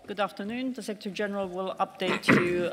Good afternoon. The Secretary General will update you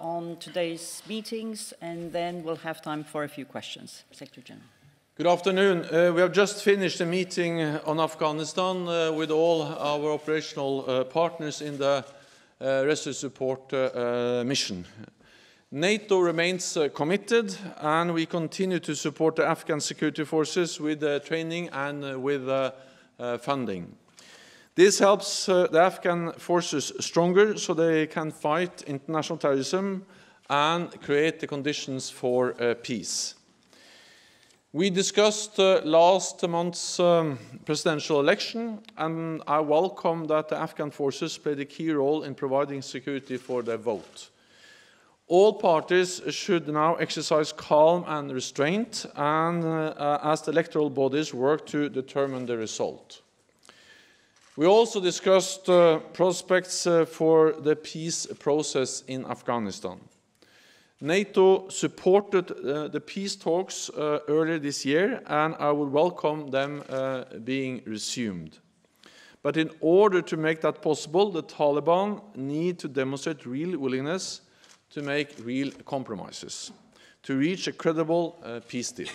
on today's meetings, and then we'll have time for a few questions. Secretary General. Good afternoon. We have just finished a meeting on Afghanistan with all our operational partners in the rescue support mission. NATO remains committed, and we continue to support the Afghan security forces with training and with funding. This helps the Afghan forces stronger so they can fight international terrorism and create the conditions for peace. We discussed last month's presidential election, and I welcome that the Afghan forces played a key role in providing security for their vote. All parties should now exercise calm and restraint and as the electoral bodies work to determine the result. We also discussed prospects for the peace process in Afghanistan. NATO supported the peace talks earlier this year, and I would welcome them being resumed. But in order to make that possible, the Taliban need to demonstrate real willingness to make real compromises, to reach a credible peace deal.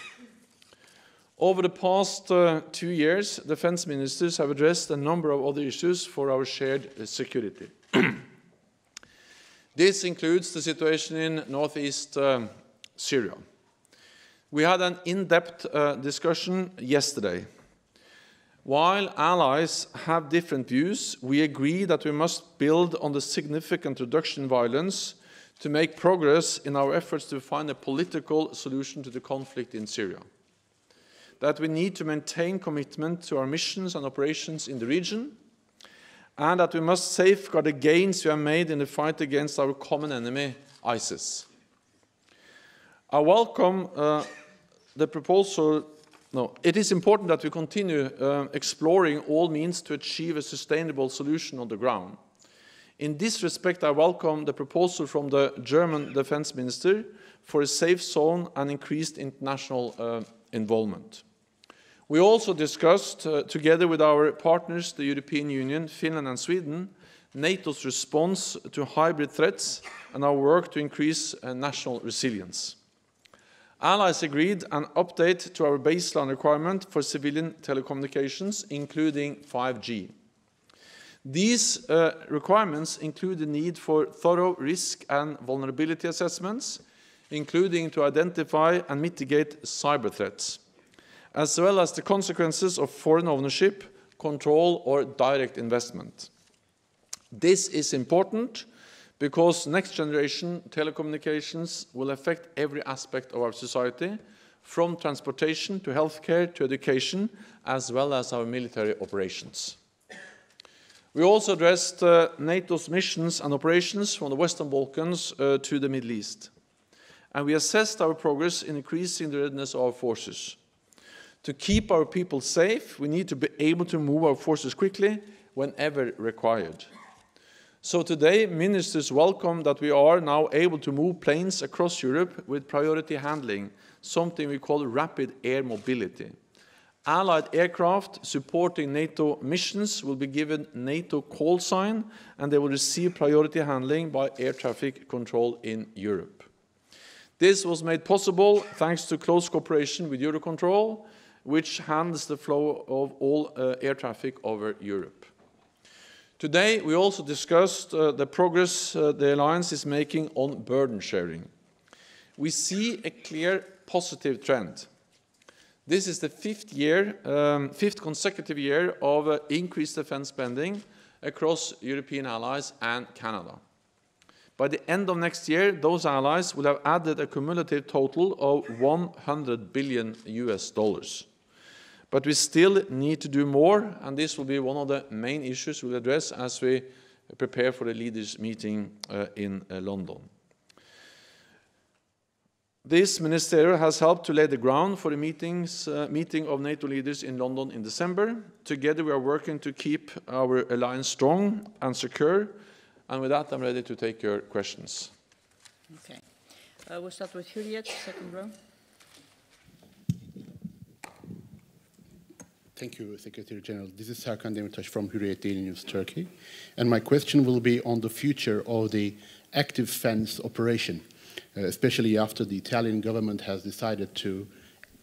Over the past 2 years, defense ministers have addressed a number of other issues for our shared security. This includes the situation in northeast Syria. We had an in-depth discussion yesterday. While allies have different views, we agree that we must build on the significant reduction in violence to make progress in our efforts to find a political solution to the conflict in Syria. That we need to maintain commitment to our missions and operations in the region, and that we must safeguard the gains we have made in the fight against our common enemy, ISIS. I welcome the proposal. It is important that we continue exploring all means to achieve a sustainable solution on the ground. In this respect, I welcome the proposal from the German Defense Minister for a safe zone and increased international involvement. We also discussed, together with our partners, the European Union, Finland and Sweden, NATO's response to hybrid threats and our work to increase national resilience. Allies agreed an update to our baseline requirement for civilian telecommunications, including 5G. These requirements include the need for thorough risk and vulnerability assessments, including to identify and mitigate cyber threats, as well as the consequences of foreign ownership, control, or direct investment. This is important because next-generation telecommunications will affect every aspect of our society, from transportation to healthcare to education, as well as our military operations. We also addressed NATO's missions and operations from the Western Balkans to the Middle East. And we assessed our progress in increasing the readiness of our forces. To keep our people safe, we need to be able to move our forces quickly whenever required. So today, ministers welcome that we are now able to move planes across Europe with priority handling, something we call rapid air mobility. Allied aircraft supporting NATO missions will be given NATO call sign, and they will receive priority handling by air traffic control in Europe. This was made possible thanks to close cooperation with Eurocontrol, which handles the flow of all air traffic over Europe. Today, we also discussed the progress the Alliance is making on burden sharing. We see a clear positive trend. This is the fifth consecutive year of increased defense spending across European allies and Canada. By the end of next year, those allies will have added a cumulative total of $100 billion. But we still need to do more, and this will be one of the main issues we'll address as we prepare for the leaders' meeting in London. This ministerial has helped to lay the ground for the meeting of NATO leaders in London in December. Together we are working to keep our alliance strong and secure. And with that, I'm ready to take your questions. Okay. We'll start with Juliet, second row. Thank you, Secretary General. This is Serkan Demirtaş from Hürriyet Daily News, Turkey. And my question will be on the future of the active fence operation, especially after the Italian government has decided to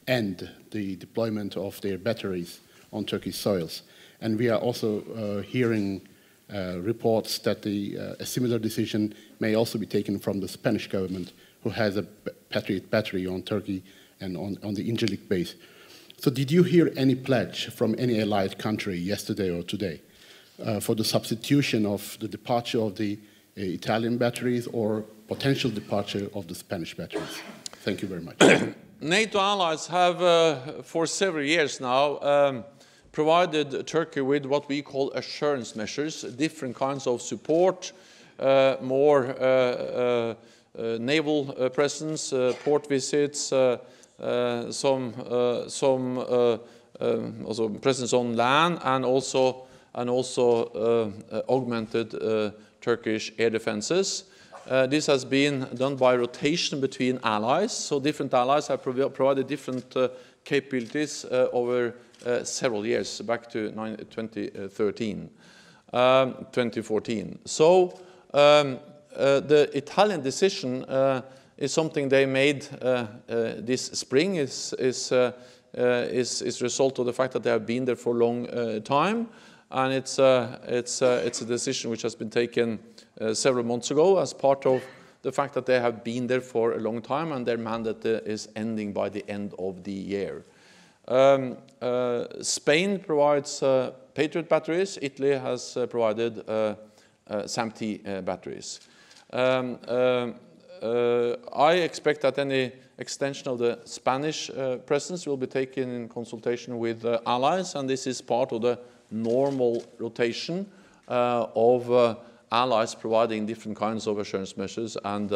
end the deployment of their batteries on Turkish soils. And we are also hearing reports that a similar decision may also be taken from the Spanish government, who has a Patriot battery on Turkey and on the Incirlik base. So did you hear any pledge from any allied country yesterday or today for the substitution of the departure of the Italian batteries or potential departure of the Spanish batteries? Thank you very much. NATO allies have, for several years now, provided Turkey with what we call assurance measures, different kinds of support, more naval presence, port visits, some also presence on land, and also augmented Turkish air defenses. This has been done by rotation between allies, so different allies have provided different capabilities over several years, back to 2014. So the Italian decision is something they made this spring, is a result of the fact that they have been there for a long time, and it's a decision which has been taken several months ago as part of the fact that they have been there for a long time and their mandate is ending by the end of the year. Spain provides Patriot batteries. Italy has provided SAMP-T batteries. I expect that any extension of the Spanish presence will be taken in consultation with allies, and this is part of the normal rotation of allies providing different kinds of assurance measures and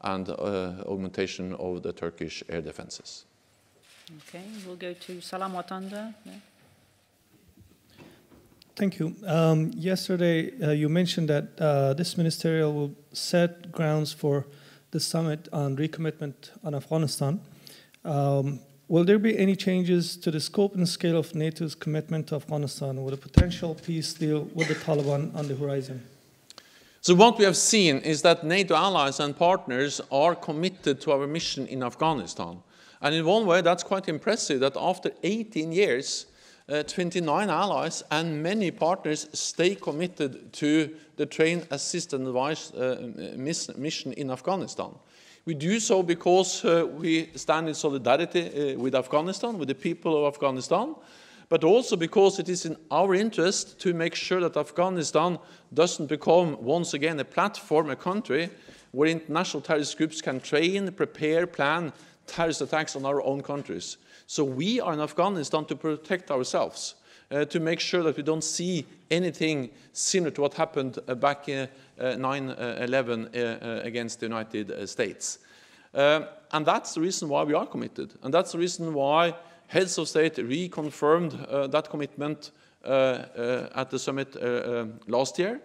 augmentation of the Turkish air defenses. Okay, we'll go to Salam Watanda. Yeah. Thank you. Yesterday, you mentioned that this ministerial will set grounds for the summit on recommitment on Afghanistan. Will there be any changes to the scope and scale of NATO's commitment to Afghanistan with a potential peace deal with the Taliban on the horizon? So what we have seen is that NATO allies and partners are committed to our mission in Afghanistan. And in one way, that's quite impressive that after 18 years, 29 allies and many partners stay committed to the train, assist and advise mission in Afghanistan. We do so because we stand in solidarity with Afghanistan, with the people of Afghanistan, but also because it is in our interest to make sure that Afghanistan doesn't become once again a platform, a country where international terrorist groups can train, prepare, plan terrorist attacks on our own countries. So we are in Afghanistan to protect ourselves, to make sure that we don't see anything similar to what happened back in 9/11 against the United States. And that's the reason why we are committed. And that's the reason why heads of state reconfirmed that commitment at the summit last year.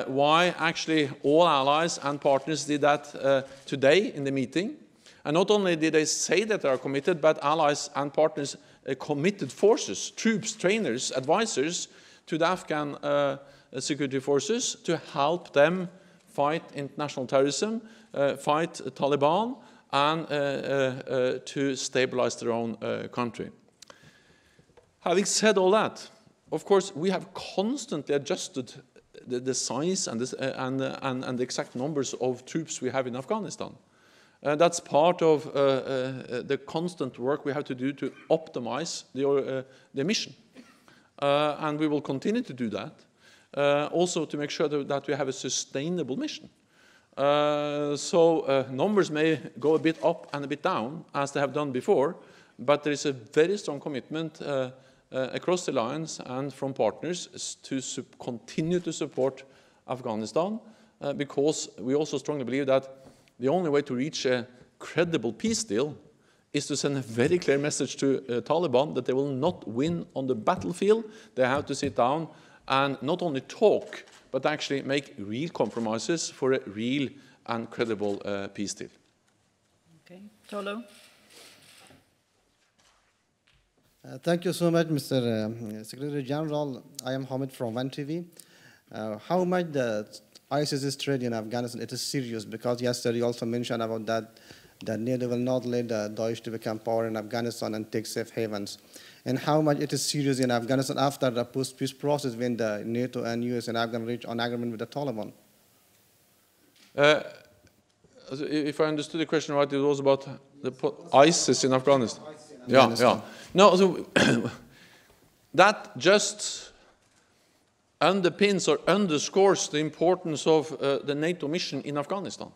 Why actually all allies and partners did that today in the meeting. And not only did they say that they are committed, but allies and partners committed forces, troops, trainers, advisors to the Afghan security forces to help them fight international terrorism, fight Taliban, and to stabilize their own country. Having said all that, of course, we have constantly adjusted the size and the exact numbers of troops we have in Afghanistan. That's part of the constant work we have to do to optimize the mission. And we will continue to do that, also to make sure that we have a sustainable mission. So numbers may go a bit up and a bit down, as they have done before, but there is a very strong commitment across the alliance and from partners to continue to support Afghanistan, because we also strongly believe that the only way to reach a credible peace deal is to send a very clear message to Taliban that they will not win on the battlefield. They have to sit down and not only talk, but actually make real compromises for a real and credible peace deal. Okay, Tolo. Thank you so much, Mr. Secretary General. I am Hamid from One TV. How much the ISIS threat in Afghanistan, it is serious, because yesterday you also mentioned about that NATO will not let Daesh to become power in Afghanistan and take safe havens. And how much it is serious in Afghanistan after the post-peace process when the NATO and US and Afghan reached an agreement with the Taliban? If I understood the question right, it was about the ISIS in Afghanistan. Yeah. No, so that just underpins or underscores the importance of the NATO mission in Afghanistan.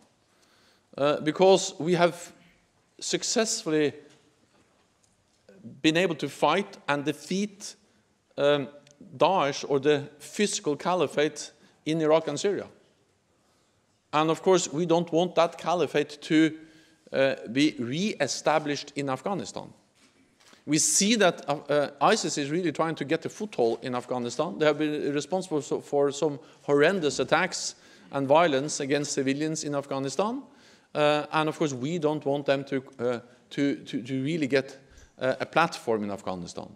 Because we have successfully been able to fight and defeat Daesh, or the physical caliphate, in Iraq and Syria. And of course, we don't want that caliphate to be re-established in Afghanistan. We see that ISIS is really trying to get a foothold in Afghanistan. They have been responsible for some horrendous attacks and violence against civilians in Afghanistan. And of course, we don't want them to really get a platform in Afghanistan.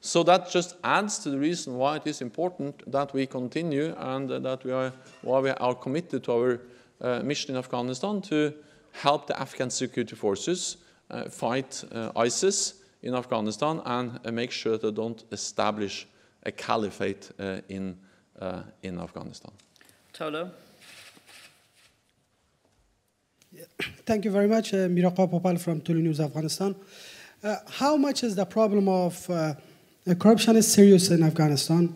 So that just adds to the reason why it is important that we continue, and that why we are committed to our mission in Afghanistan to help the Afghan security forces fight ISIS in Afghanistan and make sure that they don't establish a caliphate in Afghanistan. Tolo. Thank you very much. Miraqa Popal from Tulu News, Afghanistan. How much is the problem of corruption is serious in Afghanistan?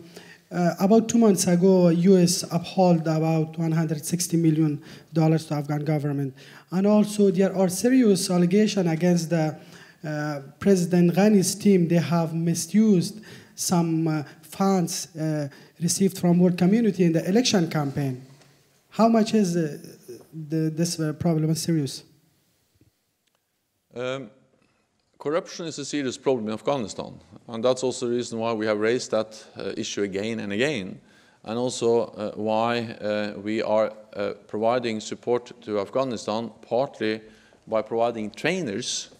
About 2 months ago, U.S. upheld about $160 million to Afghan government. And also there are serious allegations against the President Ghani's team. They have misused some funds received from world community in the election campaign. How much is this problem is serious? Corruption is a serious problem in Afghanistan, and that's also the reason why we have raised that issue again and again, and also why we are providing support to Afghanistan, partly by providing trainers,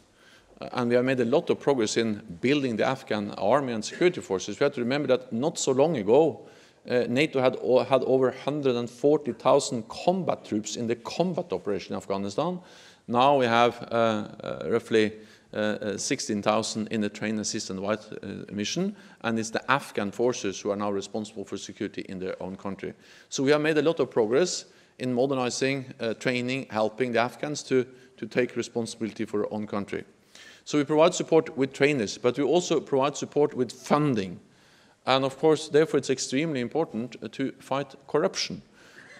and we have made a lot of progress in building the Afghan army and security forces. We have to remember that not so long ago, NATO had over 140,000 combat troops in the combat operation in Afghanistan. Now we have roughly 16,000 in the train, assist and white mission, and it's the Afghan forces who are now responsible for security in their own country. So we have made a lot of progress in modernizing, training, helping the Afghans to take responsibility for their own country. So we provide support with trainers, but we also provide support with funding. And of course, therefore, it's extremely important to fight corruption.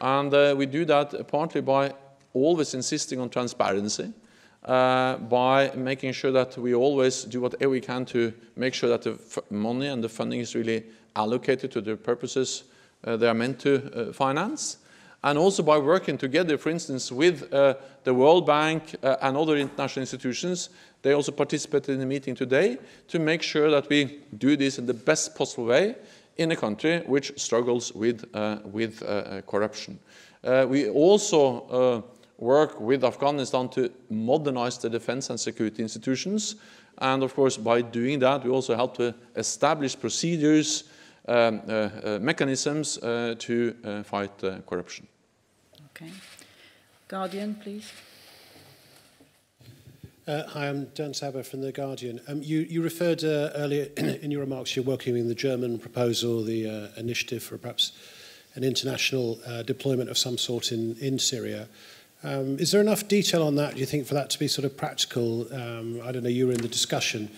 And we do that partly by always insisting on transparency, by making sure that we always do whatever we can to make sure that the money and the funding is really allocated to the purposes they are meant to finance, and also by working together, for instance, with the World Bank and other international institutions. They also participated in the meeting today to make sure that we do this in the best possible way in a country which struggles with corruption. We also work with Afghanistan to modernize the defense and security institutions. And of course, by doing that, we also help to establish procedures, mechanisms to fight corruption. Okay. Guardian, please. Hi, I'm Dan Saber from The Guardian. You referred earlier in your remarks, you're welcoming the German proposal, the initiative for perhaps an international deployment of some sort in Syria. Is there enough detail on that, do you think, for that to be sort of practical? I don't know, you were in the discussion.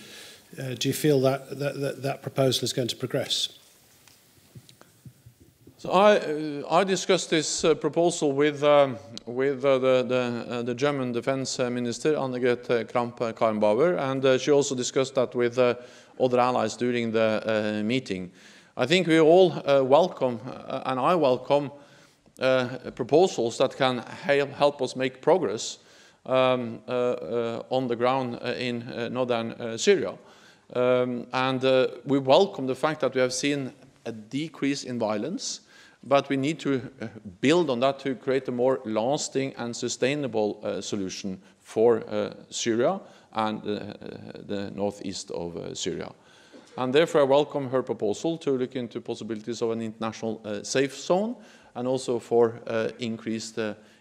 Do you feel that proposal is going to progress? So I discussed this proposal with the German Defense Minister, Annegret Kramp-Karrenbauer, and she also discussed that with other allies during the meeting. I think we all welcome, and I welcome, proposals that can help us make progress on the ground in northern Syria. And we welcome the fact that we have seen a decrease in violence, but we need to build on that to create a more lasting and sustainable solution for Syria and the northeast of Syria. And therefore, I welcome her proposal to look into possibilities of an international safe zone and also for increased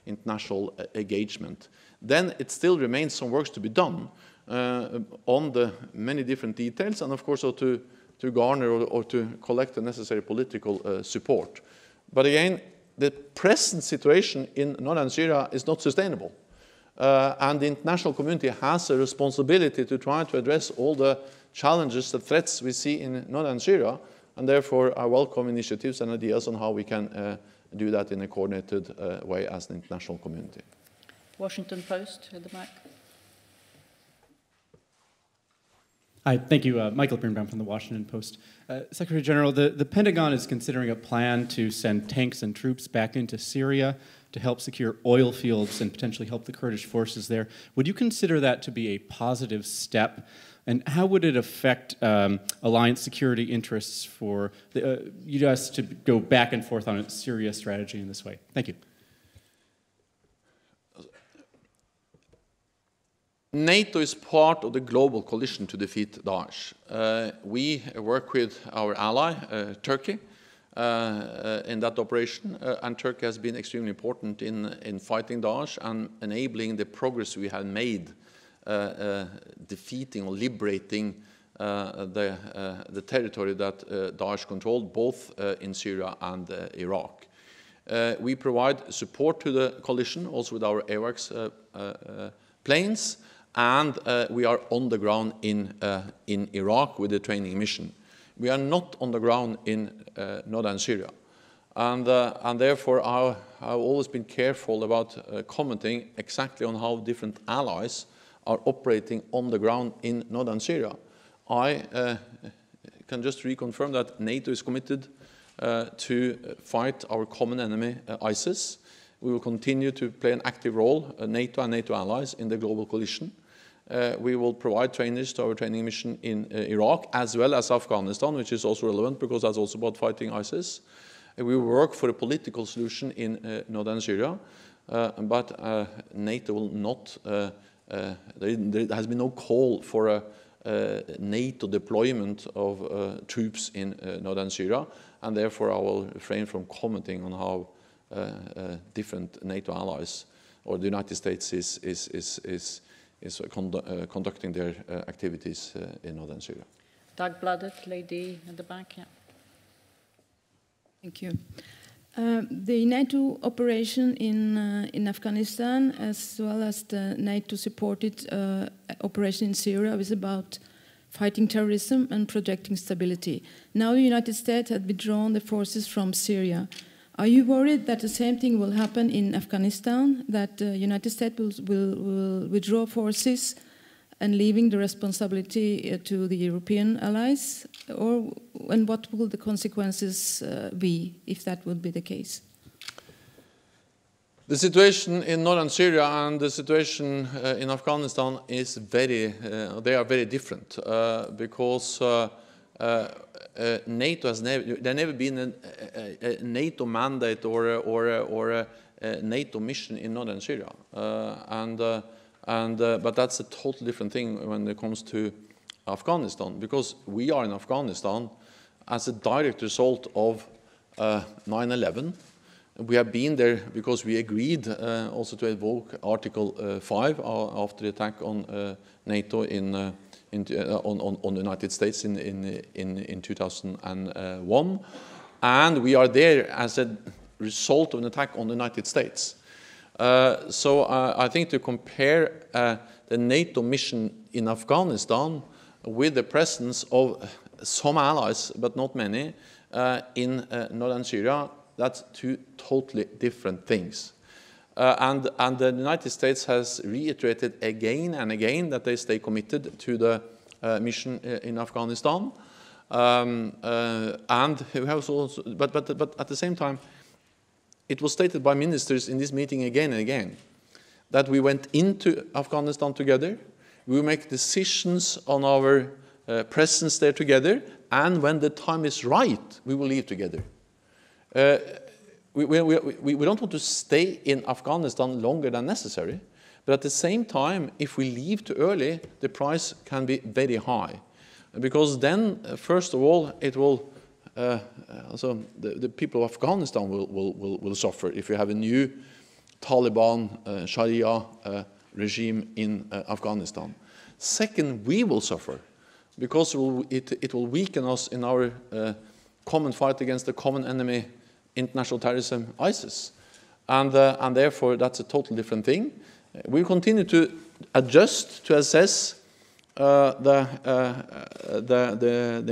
international engagement. Then it still remains some work to be done on the many different details, and of course also to garner or to collect the necessary political support. But again, the present situation in northern Syria is not sustainable. And the international community has a responsibility to try to address all the challenges, the threats we see in northern Syria, and therefore I welcome initiatives and ideas on how we can do that in a coordinated way as an international community. Washington Post at the back. Hi, thank you. Michael Birnbaum from the Washington Post. Secretary General, the Pentagon is considering a plan to send tanks and troops back into Syria to help secure oil fields and potentially help the Kurdish forces there. Would you consider that to be a positive step? And how would it affect alliance security interests for the U.S. to go back and forth on its Syria strategy in this way? Thank you. NATO is part of the global coalition to defeat Daesh. We work with our ally, Turkey, in that operation, and Turkey has been extremely important in fighting Daesh and enabling the progress we have made defeating or liberating the territory that Daesh controlled, both in Syria and Iraq. We provide support to the coalition, also with our AWACS planes, and we are on the ground in Iraq with the training mission. We are not on the ground in northern Syria. And therefore, I've always been careful about commenting exactly on how different allies are operating on the ground in northern Syria. I can just reconfirm that NATO is committed to fight our common enemy, ISIS. We will continue to play an active role, NATO and NATO allies, in the global coalition. We will provide trainees to our training mission in Iraq, as well as Afghanistan, which is also relevant because that's also about fighting ISIS. We will work for a political solution in northern Syria, but NATO will not, there has been no call for a NATO deployment of troops in northern Syria, and therefore I will refrain from commenting on how different NATO allies or the United States is conducting their activities in northern Syria. Dark-blooded lady at the back, yeah. Thank you. The NATO operation in Afghanistan, as well as the NATO-supported operation in Syria, is about fighting terrorism and protecting stability. Now the United States has withdrawn the forces from Syria. Are you worried that the same thing will happen in Afghanistan, that the United States will withdraw forces and leaving the responsibility to the European allies? And what will the consequences be if that would be the case? The situation in northern Syria and the situation in Afghanistan is they are very different because NATO has never been a NATO mandate or a NATO mission in northern Syria, but that's a totally different thing when it comes to Afghanistan, because we are in Afghanistan as a direct result of 9/11. We have been there because we agreed also to invoke Article 5 after the attack on NATO on the United States in 2001, and we are there as a result of an attack on the United States. So I think to compare the NATO mission in Afghanistan with the presence of some allies, but not many, in northern Syria, that's two totally different things. And the United States has reiterated again and again that they stay committed to the mission in Afghanistan. And we have also, but at the same time, it was stated by ministers in this meeting again and again that we went into Afghanistan together, we will make decisions on our presence there together, and when the time is right, we will leave together. We don't want to stay in Afghanistan longer than necessary, but at the same time, if we leave too early, the price can be very high. because then, first of all, it will also the people of Afghanistan will suffer if you have a new Taliban Sharia regime in Afghanistan. Second, we will suffer because it will weaken us in our common fight against the common enemy, international terrorism, ISIS. And therefore, that's a totally different thing. We continue to adjust, to assess the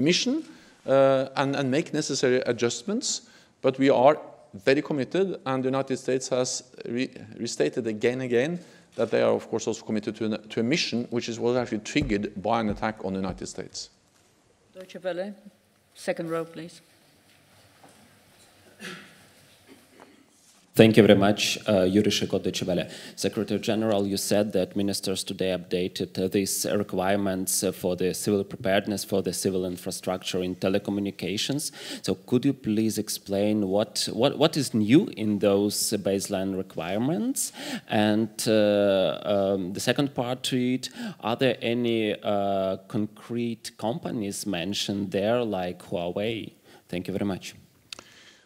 mission and make necessary adjustments, but we are very committed, and the United States has restated again and again that they are, of course, also committed to a mission which was actually triggered by an attack on the United States. Deutsche Welle, second row, please. Thank you very much, Yuri Shiko, Deutsche Welle. Secretary General, you said that ministers today updated these requirements for the civil preparedness for the civil infrastructure in telecommunications. So could you please explain what is new in those baseline requirements? And the second part to it, are there any concrete companies mentioned there like Huawei? Thank you very much.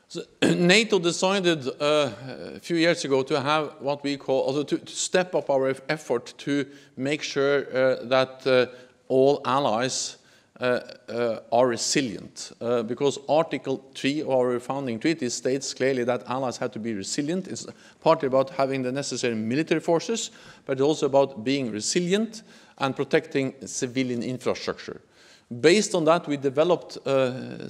So, NATO decided a few years ago to have what we call, also to step up our effort to make sure that all allies are resilient. Because Article 3 of our founding treaty states clearly that allies have to be resilient. It's partly about having the necessary military forces, but also about being resilient and protecting civilian infrastructure. Based on that, we developed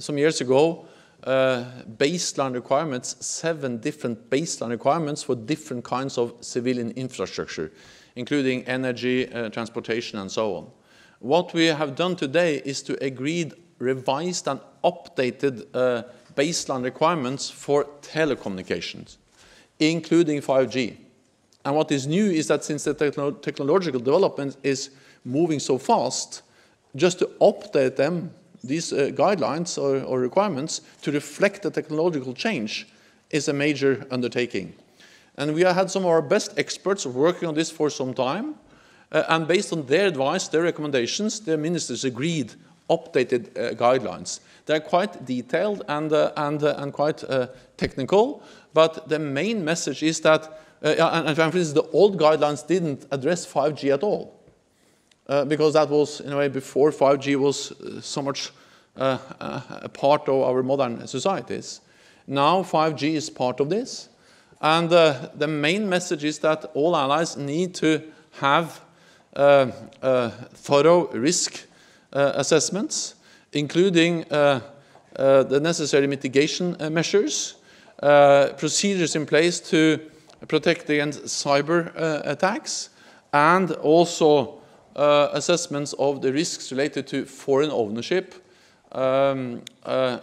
some years ago baseline requirements, 7 different baseline requirements for different kinds of civilian infrastructure, including energy, transportation, and so on. What we have done today is to agree revised and updated baseline requirements for telecommunications, including 5G. And what is new is that since the technological development is moving so fast, just to update them, these guidelines or requirements to reflect the technological change is a major undertaking. And we have had some of our best experts working on this for some time, and based on their advice, their recommendations, the ministers agreed updated guidelines. They're quite detailed and quite technical, but the main message is that, and for instance, the old guidelines didn't address 5G at all. Because that was, in a way, before 5G was so much a part of our modern societies. Now 5G is part of this. And the main message is that all allies need to have thorough risk assessments, including the necessary mitigation measures, procedures in place to protect against cyber attacks, and also assessments of the risks related to foreign ownership,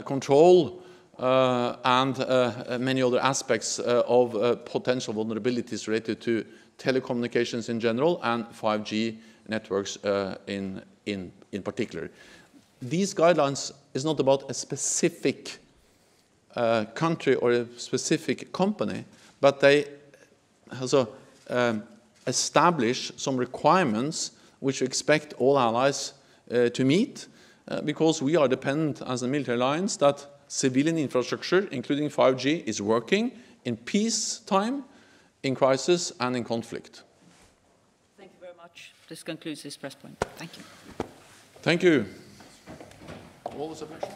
control, and many other aspects of potential vulnerabilities related to telecommunications in general and 5G networks in particular. These guidelines is not about a specific country or a specific company, but they also establish some requirements which we expect all allies to meet, because we are dependent as a military alliance that civilian infrastructure, including 5G, is working in peacetime, in crisis, and in conflict. Thank you very much. This concludes this press point. Thank you. Thank you. All the submissions.